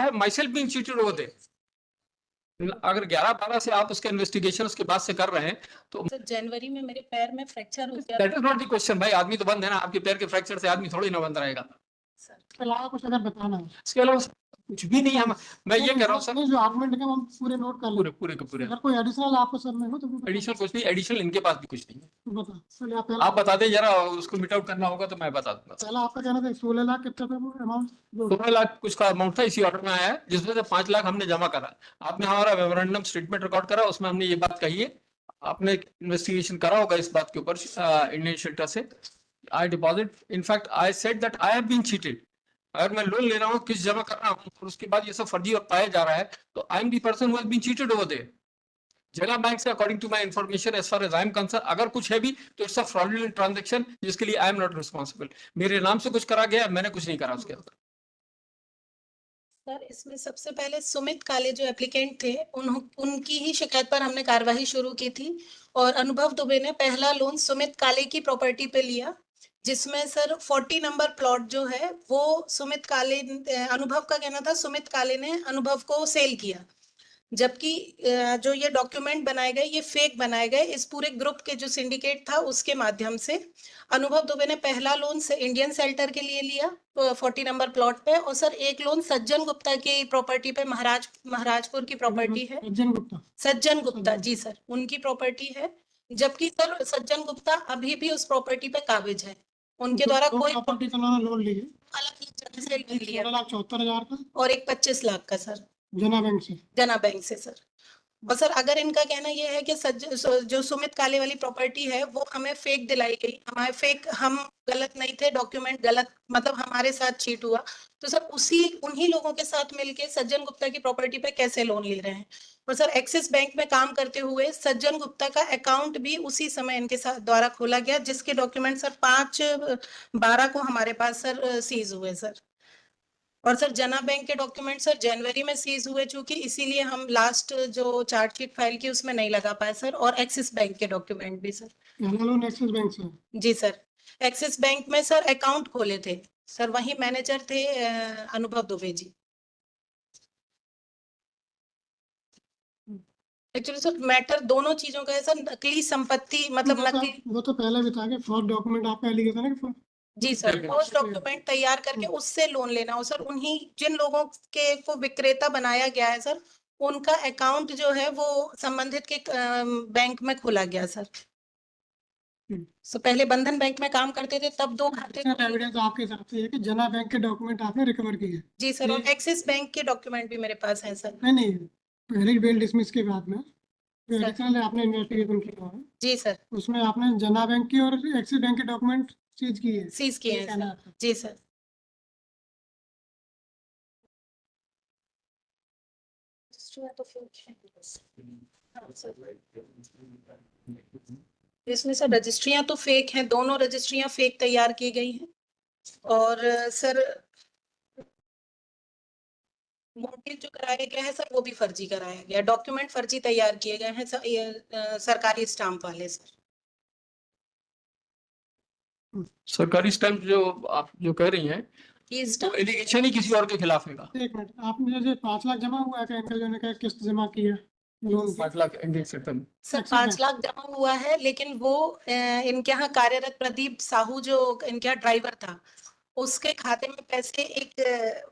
Have myself been cheated over there. अगर 11-12 से आप उसका इन्वेस्टिगेशन उसके बाद से कर रहे हैं तो सर जनवरी में मेरे पैर में फ्रैक्चर हो गया। That is not the question भाई, आदमी तो बंद है ना, आपके पैर के फ्रैक्चर से आदमी थोड़ी ना बंद रहेगा। इसके अलावा कुछ अगर बताना है? इसके अलावा कुछ भी नहीं है। मैं ये कह रहा हूँ सर, जो आर्गुमेंट है हम पूरे नोट कर पूरे पूरे के पूरे अगर कोई एडिशनल आपको सर में हो तो एडिशनल कुछ नहीं, एडिशनल इनके पास भी कुछ नहीं है। बता आप बता दें जरा, उसको मिट आउट करना होगा तो मैं बता दूंगा। पहला आपका कहना था 16 लाख कितना था वो अमाउंट? 16 लाख कुछ का अमाउंट था, इसी ऑर्डर में आया है, जिसमें से 5 लाख हमने जमा करा। आपने हमारा मेमोरेंडम स्टेटमेंट रिकॉर्ड करा, उसमें हमने ये बात कही है। आपने इन्वेस्टिगेशन करा होगा इस बात के ऊपर इंडियन शेल्टर से। I deposit, in fact I said that I have been cheated. अगर मैं लोन ले रहा हूँ, किस जमा कर रहा हूँ, और उसके बाद ये सब फर्जी और पाया जा रहा है, तो I am the person who has been cheated over there. जना बैंक से according to my information, as far as I am concerned, अगर कुछ है भी तो इट्स अ फ्रॉडुलेंट ट्रांजैक्शन, जिसके लिए आई एम नॉट रिस्पांसिबल। मेरे नाम से कुछ करा गया, मैंने कुछ नहीं करा उसके अंदर। सर इसमें सबसे पहले सुमित काले जो एप्लीकेंट थे उनकी ही शिकायत पर हमने कार्यवाही शुरू की थी, और अनुभव दुबे ने पहला लोन सुमित काले की प्रॉपर्टी पे लिया, जिसमें सर 40 नंबर प्लॉट जो है वो सुमित काले, अनुभव का कहना था सुमित काले ने अनुभव को सेल किया, जबकि जो ये डॉक्यूमेंट बनाए गए ये फेक बनाए गए इस पूरे ग्रुप के जो सिंडिकेट था उसके माध्यम से। अनुभव दुबे ने पहला लोन से इंडियन सेल्टर के लिए लिया 40 नंबर प्लॉट पे, और सर एक लोन सज्जन गुप्ता की प्रॉपर्टी पे, महाराजपुर की प्रॉपर्टी है। सज्जन गुप्ता जी सर, उनकी प्रॉपर्टी है, जबकि सर सज्जन गुप्ता अभी भी उस प्रॉपर्टी पे काबिज है। उनके द्वारा कोई प्रॉपर्टी का लोन ली अलग से लिया 16,74,000 का और एक 25 लाख का सर जना बैंक से सर। और सर अगर इनका कहना यह है कि जो सुमित काले वाली प्रॉपर्टी है वो हमें फेक दिलाई गई, हमारे फेक, हम गलत नहीं थे, डॉक्यूमेंट गलत, मतलब हमारे साथ चीट हुआ, तो सर उन्हीं लोगों के साथ मिलके सज्जन गुप्ता की प्रॉपर्टी पे कैसे लोन ले रहे हैं? और सर एक्सिस बैंक में काम करते हुए सज्जन गुप्ता का अकाउंट भी उसी समय इनके साथ द्वारा खोला गया, जिसके डॉक्यूमेंट सर 5/12 को हमारे पास सर सीज हुए सर। और सर जना बैंक के डॉक्यूमेंट सर जनवरी में सीज हुए, चूंकि इसीलिए हम लास्ट जो चार्जशीट फाइल की उसमें नहीं लगा पाए सर, और एक्सिस बैंक के डॉक्यूमेंट भी सर। एक्सिस बैंक से? जी सर, एक्सिस बैंक में सर अकाउंट खोले थे सर, वही मैनेजर थे अनुभव Dubey ji. Actually sir matter दोनों चीजों का है सर, नकली संपत्ति, मतलब नकली, वो तो पहले भी था कि फ्रॉड डॉक्यूमेंट आपका एलिगेशन है कि जी सर, ठोस डॉक्यूमेंट तैयार करके उससे लोन लेना हो सर। उन्हीं जिन लोगों के को विक्रेता बनाया गया है सर, उनका अकाउंट जो है वो संबंधित के बैंक में खोला गया सर। पहले बंधन बैंक में काम करते थे, तब 2 खाते। एविडेंस आपके हिसाब से है कि जना बैंक के डॉक्यूमेंट आपने रिकवर किए? जी सर, और एक्सिस बैंक के डॉक्यूमेंट भी मेरे पास है सर। नहीं, पहले बेल डिसमिस के बाद में आपने इन्वेस्टिगेशन किया है? जी सर, उसमें आपने जना बैंक की और एक्सिस बैंक के डॉक्यूमेंट सीज किए हैं सर। जी सर। इसमें सर रजिस्ट्रियां तो फेक हैं, दोनों रजिस्ट्रियां फेक तैयार की गई हैं, और सर मोर्गेज जो कराया गया है सर वो भी फर्जी कराया गया, डॉक्यूमेंट फर्जी तैयार किए गए हैं सर, सरकारी स्टाम्प वाले सर। सरकारी स्टैंप जो आप जो कह रही हैं, तो एलिगेशन ही किसी और के खिलाफ है। एक मिनट, आपने जो 5 लाख जमा हुआ है, इनका जो ने किस्त जमा की है loan 5 lakh Indian sector sir 5 lakh जमा हुआ है, लेकिन वो इनके यहाँ कार्यरत प्रदीप साहू जो इनके यहाँ ड्राइवर था, उसके खाते में पैसे एक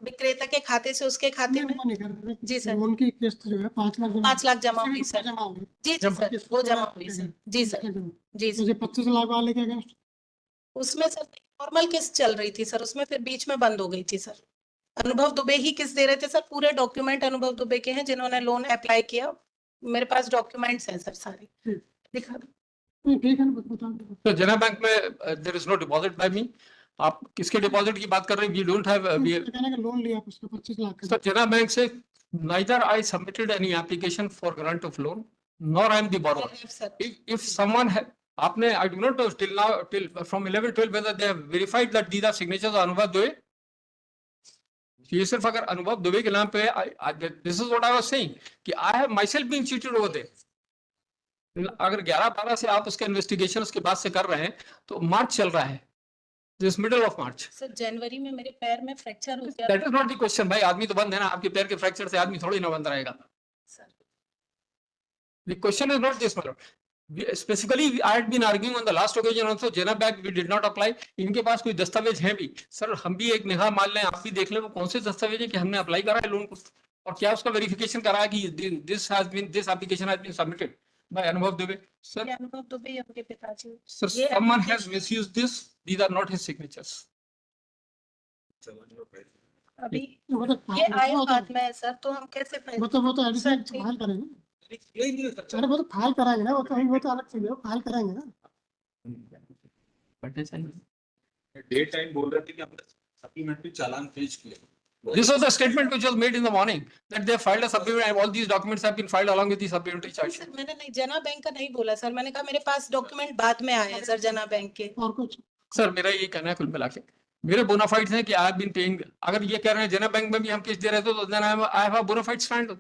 विक्रेता के खाते से उसके खाते में, जी सर, उनकी किस्त जो है 5 लाख जमा हुई सर। जी सर, वो जमा हुई सर। जी सर, जी सर। 25 लाख वाले के अगेंस्ट उसमें सर नॉर्मल किस्त चल रही थी सर, उसमें फिर बीच में बंद हो गई थी सर। अनुभव दुबे ही किस्त दे रहे थे सर, पूरे डॉक्यूमेंट अनुभव दुबे के हैं जिन्होंने लोन अप्लाई किया, मेरे पास डॉक्यूमेंट्स हैं सर सारे, दिखा दो। ठीक है, तो जना बैंक में there is no deposit by me. आप किसके डिपॉजिट की बात कर रहे हैं? वी डोंट हैव लोन लिया उसका 25 लाख का सर जना बैंक से। neither I submitted any application for grant of loan, nor I am the borrower. If someone आपने, I do not know till now, till from 11-12 whether they have verified that these are signatures of Anubhav Dubey. ये सिर्फ अगर अनुभव दुबे के नाम पे, this is what I was saying कि I have myself been cheated over there. अगर 11-12 से आप उसका इन्वेस्टिगेशन उसके बाद से कर रहे हैं, तो मार्च चल रहा है, this middle of March. Sir जनवरी में मेरे पैर में फ्रैक्चर हो गया that is not the question भाई, आदमी तो बंद है ना, आपके पैर के फ्रैक्चर से आदमी थोड़ी ना बंद रहेगा। Sir. The question is not this, my lord. Specifically, I had been arguing on the last occasion also, Jena Bank we did not apply. इनके पास कोई दस्तावेज है भी, सर हम भी एक निगाह मान लें, आप भी देख लें वो कौन से दस्तावेज है कि हमने अप्लाई करा है लोन को, और क्या उसका वेरिफिकेशन करा है कि this application has been submitted by Anubhav Dubey. Sir ये अनुभव दुबे या उनके पिताजी। सर ये someone has misused this, these are not his signatures. अभी वो तो ये आया बाद में है सर, तो हम कैसे वो तो सर, एडिशनल ठीक। फाइल करेंगे। अरे वो तो फाइल कराएंगे ना, वो तो अलग चीज है, वो फाइल करेंगे ना। डे टाइम बोल रहे थे कि हमने सप्लीमेंट्री चालान पेश किए। This was the statement which was made in the morning that they have filed a supplementary and all these documents have been filed along with the supplementary charge sheet. Sir मैंने नहीं जना bank का नहीं बोला sir, मैंने कहा मेरे पास document बाद में आए हैं सर जना बैंक के। और कुछ सर मेरा ये कहना है कुल मिला के मेरे बोनाफाइड्स हैं कि आई हैव बीन पेइंग, अगर ये कह रहे हैं जना बैंक में भी हम केस दे रहे थे तो then I have a bonafide stand.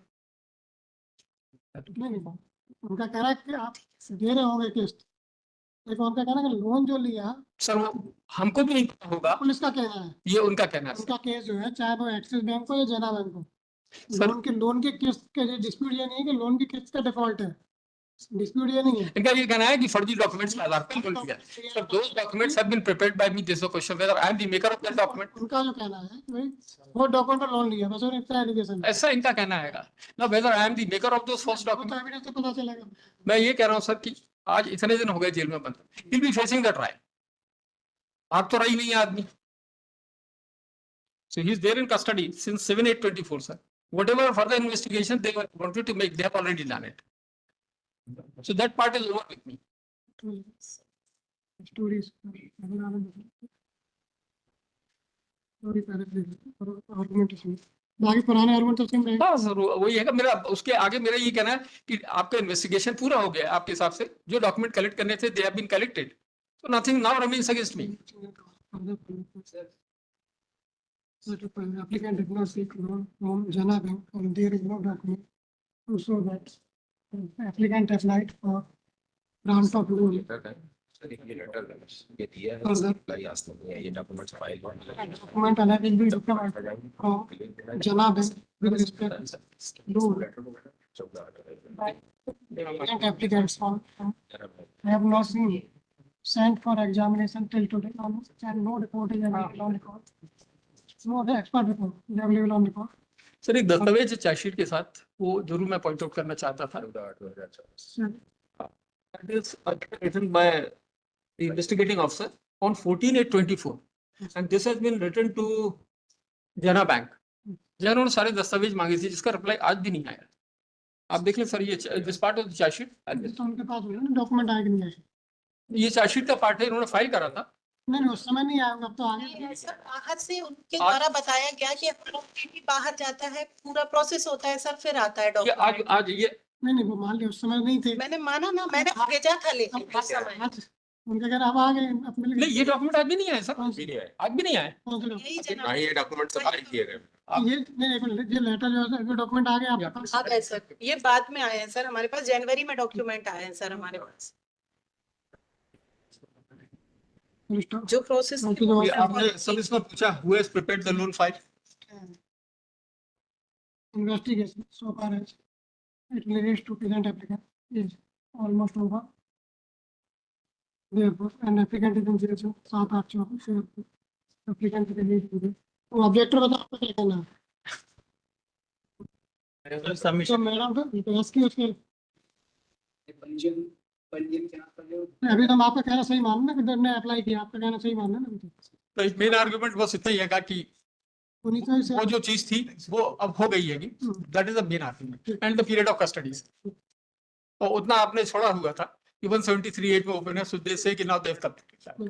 नहीं, उनका कहना है कि आप दे रहे होंगे किस्त, लेकिन उनका कहना है कि लोन जो लिया सर वो हमको भी नहीं पता होगा, पुलिस का कहना है, ये उनका कहना है। उनका केस जो है चाहे वो एक्सिस बैंक हो या जना बैंक हो, सर लोन की किस्त के डिस्प्यूट ये नहीं है कि लोन की किस्त का डिफॉल्ट है, डिस्प्यूट ये नहीं है। इनका ये कहना है कि फर्जी डॉक्यूमेंट्स के आधार पर लोन लिया। Sir those documents have been prepared by me, this is the question whether I am the maker of that document. उनका जो कहना है कि भाई वो डॉक्यूमेंट पर लोन लिया, बस और इतना एलिगेशन है। ऐसा इनका कहना है ना, whether I am the maker of those false वो तो डॉक्यूमेंट। एविडेंस से पता चलेगा। मैं ये कह रहा हूँ सर कि आज इतने दिन हो गए जेल में बंद, will be facing the trial, आप तो रही नहीं है आदमी। So he is there in custody since 7/8/24, sir. Whatever further investigation they wanted to make, they have already done it. So that part is over with me. Stories argumentation बाकी पुराने argument तो same रहेंगे। हाँ sir वही है कि मेरा उसके आगे मेरा ये कहना है कि आपका इन्वेस्टिगेशन पूरा हो गया आपके हिसाब से, जो डॉक्यूमेंट कलेक्ट करने थे they have been collected, so nothing now remains against me. Applicant did not seek loan from Jana Bank and there is no document to show that applicant applied for grant of loan. Sir ये letter ये दिया है, और sir apply आज तक नहीं है, ये documents file Document alleged will be required from Jana Bank with respect to applicant applicants on have not been sent for examination till today and no report is available on record. No the expert report is available on record. Sir एक दस्तावेज chargesheet के साथ वो जरूर मैं point out करना चाहता था। Sir, That is written by the investigating officer on 14/8/24 and this has been written to Jana Bank. जहाँ उन्होंने सारे दस्तावेज मांगे थे जिसका रिप्लाई आज भी नहीं आया। आप देख लें सर ये this part of the chargesheet, तो उनके पास डॉक्यूमेंट आएगा नहीं आएगा। ये चार्जशीट का पार्ट है, इन्होंने फाइल करा था। नहीं उस समय नहीं आएगा, अब तो आगे नहीं, सर बाहर से उनके द्वारा बताया गया कि OTP बाहर जाता है, पूरा प्रोसेस होता है सर, फिर आता है ये डॉक्यूमेंट। आज ये नहीं वो मान लिया उस समय नहीं थे। मैंने माना ना, मैंने भेजा था लेकिन उस समय आज उनके घर अब आ गए अब मिल गए। नहीं ये डॉक्यूमेंट आज भी नहीं आया सर, कौन से? आज भी नहीं आया। कौन से यही ना जना ये डॉक्यूमेंट्स फाइल किए गए। ये नहीं एक मिनट, ये लेटर जो है डॉक्यूमेंट आ गए आपके पास? आ गए सर, ये बाद में आए हैं सर, हमारे पास जनवरी में डॉक्यूमेंट आए हैं सर हमारे पास, जो प्रोसेस ये आपने सब इसमें पूछा who has prepared the loan file? investigation so far as it relates to present applicant is almost over. Therefore, an applicant is in jail since 7/8/24. Applicant is released today. तो ऑब्जेक्टर बता आपको क्या कहना है? तो मैडम तो इसकी उसके अभी तो हम आपका कहना सही मान ना कि अप्लाई किया, आपका कहना सही मानना ना। तो मेन आर्गुमेंट बस इतना ही है कि उन्हीं तरह से वो जो चीज थी वो अब हो गई है, that is the main argument and the period of custodies. और उतना आपने छोड़ा हुआ था कि 173(8) में ओपन है, सो दे से कि नाउ दे हैव कंप्लीटेड।